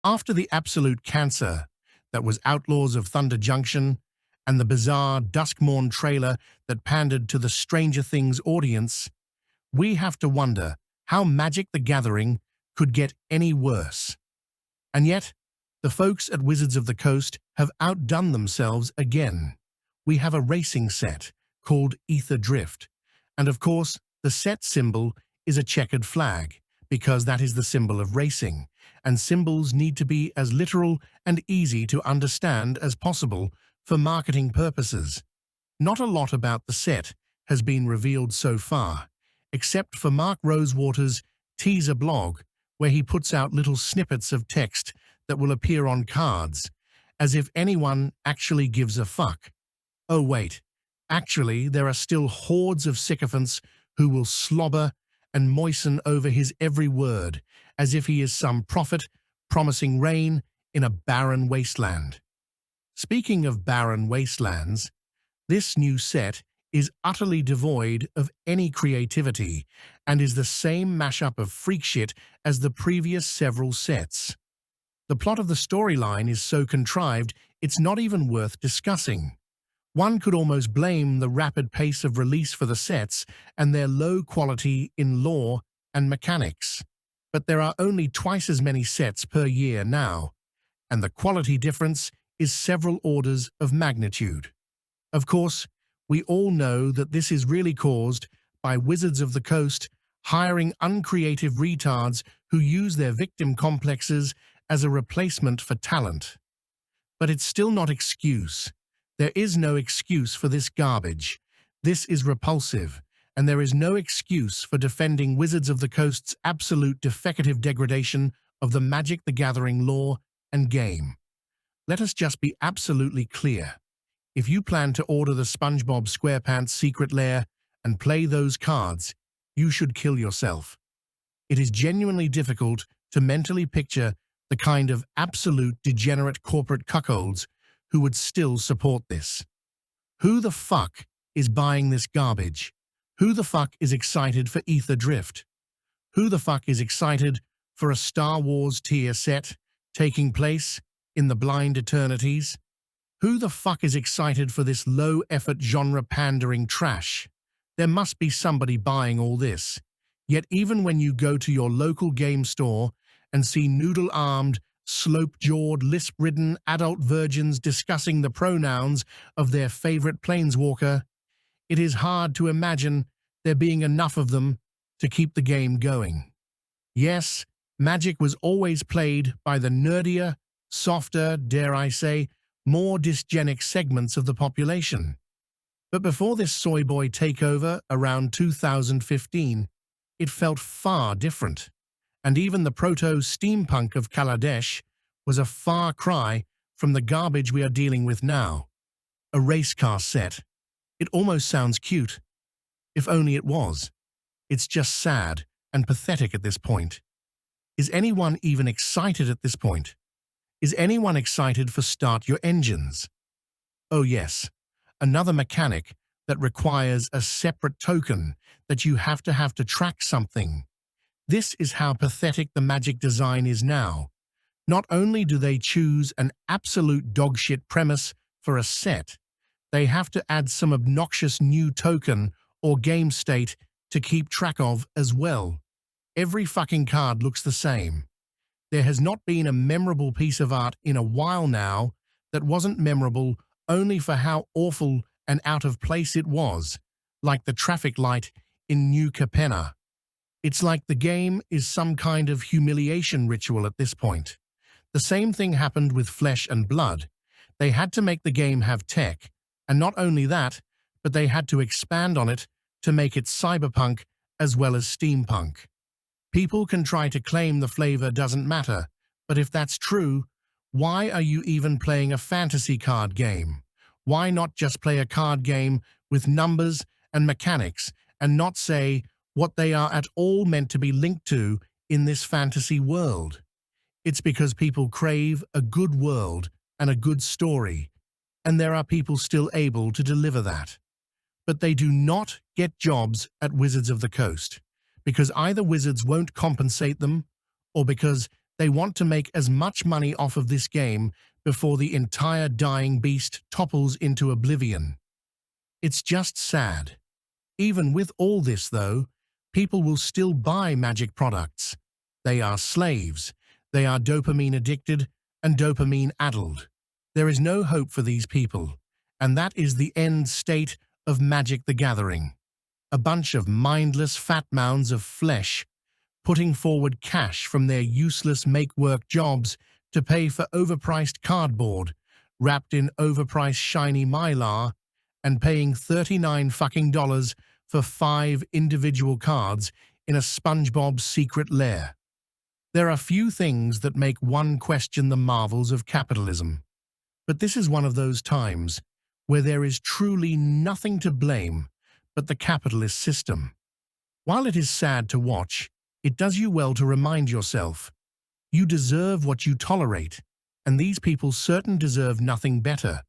After the absolute cancer that was Outlaws of Thunder Junction and the bizarre Duskmorn trailer that pandered to the Stranger Things audience, we have to wonder how Magic the Gathering could get any worse. And yet, the folks at Wizards of the Coast have outdone themselves again. We have a racing set called Aether Drift, and of course, the set symbol is a checkered flag, because that is the symbol of racing, and symbols need to be as literal and easy to understand as possible for marketing purposes. Not a lot about the set has been revealed so far, except for Mark Rosewater's teaser blog, where he puts out little snippets of text that will appear on cards, as if anyone actually gives a fuck. Oh wait, actually there are still hordes of sycophants who will slobber and moisten over his every word, as if he is some prophet promising rain in a barren wasteland. Speaking of barren wastelands, this new set is utterly devoid of any creativity and is the same mashup of freak shit as the previous several sets. The plot of the storyline is so contrived it's not even worth discussing. One could almost blame the rapid pace of release for the sets and their low quality in lore and mechanics. But there are only twice as many sets per year now, and the quality difference is several orders of magnitude. Of course, we all know that this is really caused by Wizards of the Coast hiring uncreative retards who use their victim complexes as a replacement for talent. But it's still not excuse. There is no excuse for this garbage. This is repulsive, and there is no excuse for defending Wizards of the Coast's absolute defecative degradation of the Magic the Gathering lore and game. Let us just be absolutely clear. If you plan to order the SpongeBob SquarePants secret lair and play those cards, you should kill yourself. It is genuinely difficult to mentally picture the kind of absolute degenerate corporate cuckolds who would still support this. Who the fuck is buying this garbage? Who the fuck is excited for Aether Drift? Who the fuck is excited for a Star Wars tier set taking place in the blind eternities? Who the fuck is excited for this low-effort genre-pandering trash? There must be somebody buying all this. Yet even when you go to your local game store and see noodle-armed, slope-jawed, lisp-ridden adult virgins discussing the pronouns of their favorite planeswalker, it is hard to imagine there being enough of them to keep the game going. Yes, Magic was always played by the nerdier, softer, dare I say, more dysgenic segments of the population. But before this soy boy takeover around 2015, it felt far different. And even the proto-steampunk of Kaladesh was a far cry from the garbage we are dealing with now. A race car set. It almost sounds cute. If only it was. It's just sad and pathetic at this point. Is anyone even excited at this point? Is anyone excited for Start Your Engines? Oh yes, another mechanic that requires a separate token that you have to track something. This is how pathetic the Magic design is now. Not only do they choose an absolute dogshit premise for a set, they have to add some obnoxious new token or game state to keep track of as well. Every fucking card looks the same. There has not been a memorable piece of art in a while now that wasn't memorable only for how awful and out of place it was, like the traffic light in New Capenna. It's like the game is some kind of humiliation ritual at this point. The same thing happened with Flesh and Blood. They had to make the game have tech, and not only that, but they had to expand on it to make it cyberpunk as well as steampunk. People can try to claim the flavor doesn't matter, but if that's true, why are you even playing a fantasy card game? Why not just play a card game with numbers and mechanics and not say what they are at all meant to be linked to in this fantasy world? It's because people crave a good world and a good story, and there are people still able to deliver that. But they do not get jobs at Wizards of the Coast, because either Wizards won't compensate them, or because They want to make as much money off of this game before the entire dying beast topples into oblivion. It's just sad. Even with all this, though, people will still buy Magic products. They are slaves. They are dopamine addicted and dopamine addled. There is no hope for these people, and that is the end state of Magic the Gathering. A bunch of mindless fat mounds of flesh putting forward cash from their useless make-work jobs to pay for overpriced cardboard, wrapped in overpriced shiny mylar, and paying $39 for 5 individual cards in a SpongeBob secret lair. There are few things that make one question the marvels of capitalism. But this is one of those times where there is truly nothing to blame but the capitalist system. While it is sad to watch, it does you well to remind yourself, you deserve what you tolerate, and these people certain deserve nothing better.